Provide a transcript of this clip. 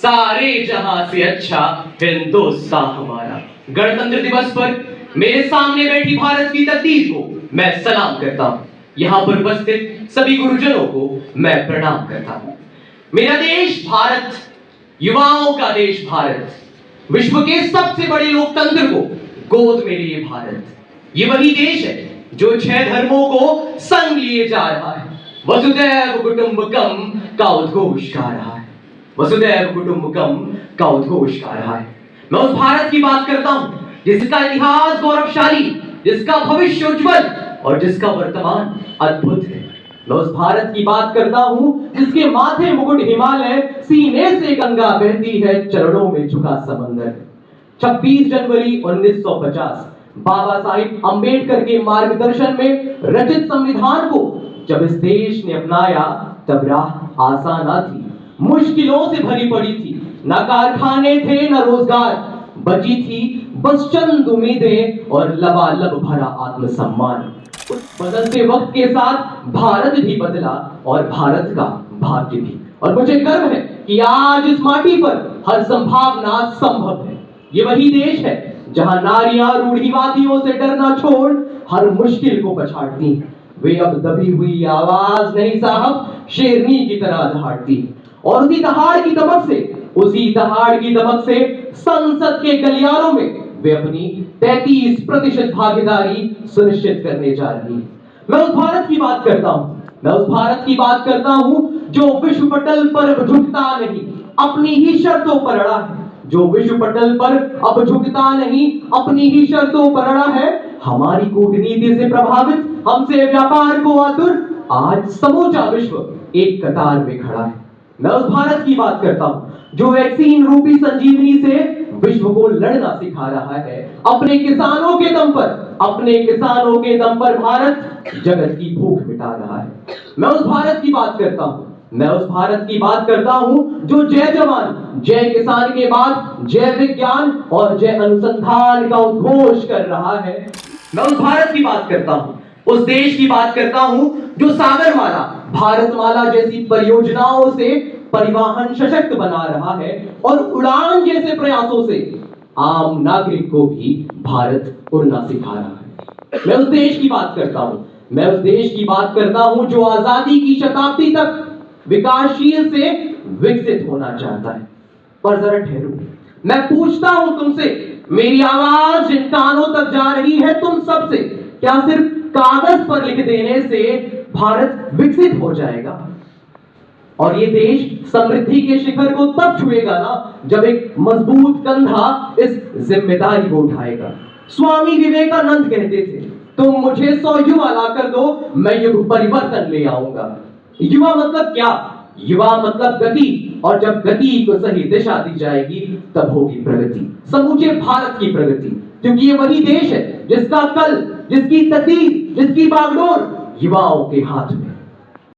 सारे जहां से अच्छा हिंदुस्तान हमारा। गणतंत्र दिवस पर मेरे सामने बैठी भारत की तकदीर को मैं सलाम करता हूं। यहां पर उपस्थित सभी गुरुजनों को मैं प्रणाम करता हूं। मेरा देश भारत, युवाओं का देश भारत, विश्व के सबसे बड़े लोकतंत्र को गोद में लिए भारत, ये वही देश है जो 6 धर्मों को संग लिए जा रहा है। वसुधैव कुटुंबकम का उद्घोष गा रहा है। वसुधैव कुटुंबकम का उद्घोष गा रहा है। मैं उस भारत की बात करता हूं जिसका इतिहास गौरवशाली, जिसका भविष्य उज्जवल और जिसका वर्तमान अद्भुत है। मैं उस भारत की बात करता हूं जिसके माथे मुकुट हिमालय, सीने से गंगा बहती है, चरणों में झुका समंदर। 26 जनवरी 1950 बाबा साहिब अंबेडकर के मार्गदर्शन में रचित संविधान को जब इस देश ने अपनाया तब राह आसान न थी, मुश्किलों से भरी पड़ी थी। न कारखाने थे न रोजगार, बची थी बस चंद उम्मीदें और लबालब भरा आत्मसम्मान। उस बदलते वक्त के साथ भारत भी बदला और भारत का भाग्य भी। और मुझे गर्व है कि आज इस माटी पर हर संभावना संभव है। ये वही देश है जहां नारियां रूढ़िवादियों से डरना छोड़ हर मुश्किल को पछाड़ती हैं। वे अब दबी हुई आवाज नहीं साहब, शेरनी की तरह दहाड़ती। और उसी दहाड़ की दमक से संसद के गलियारों में वे अपनी 33% भागीदारी सुनिश्चित करने जा रही है। मैं उस भारत की बात करता हूं जो विश्व पटल पर झुकता नहीं, अपनी ही शर्तों पर अड़ा है। जो विश्व पटल पर अब झुकता नहीं, अपनी ही शर्तों पर अड़ा है। हमारी कूटनीति से प्रभावित, हमसे व्यापार को आतुर, आज समूचा विश्व एक कतार में खड़ा है। मैं उस भारत की बात करता हूं जो वैक्सीन रूपी संजीवनी से विश्व को लड़ना सिखा रहा है। अपने किसानों के दम पर भारत जगत की भूख मिटा रहा है। मैं उस भारत की बात करता हूं जो जय जवान जय किसान के बाद जय विज्ञान और जय अनुसंधान का उद्घोष कर रहा है। मैं उस भारत की बात करता हूं, उस देश की बात करता हूं जो सागरमाला, भारतमाला जैसी परियोजनाओं से परिवहन सशक्त बना रहा है और उड़ान जैसे प्रयासों से आम नागरिक को भी भारत उड़ना सिखा रहा है। मैं उस देश की बात करता हूं जो आजादी की शताब्दी तक विकासशील से विकसित होना चाहता है। पर जरा ठहरो, मैं पूछता हूं तुमसे, मेरी आवाज जिन कानों तक जा रही है तुम सबसे, क्या सिर्फ कागज पर लिख देने से भारत विकसित हो जाएगा? और ये देश समृद्धि के शिखर को तब छुएगा ना जब एक मजबूत कंधा इस जिम्मेदारी को उठाएगा। स्वामी विवेकानंद कहते थे, तुम मुझे 100 युवा ला कर दो, मैं युग परिवर्तन ले आऊंगा। युवा मतलब क्या? युवा मतलब गति, और जब गति को सही दिशा दी जाएगी तब होगी प्रगति, समूचे भारत की प्रगति। क्योंकि ये वही देश है जिसका कल, जिसकी तकदीर, जिसकी बागडोर युवाओं के हाथ में।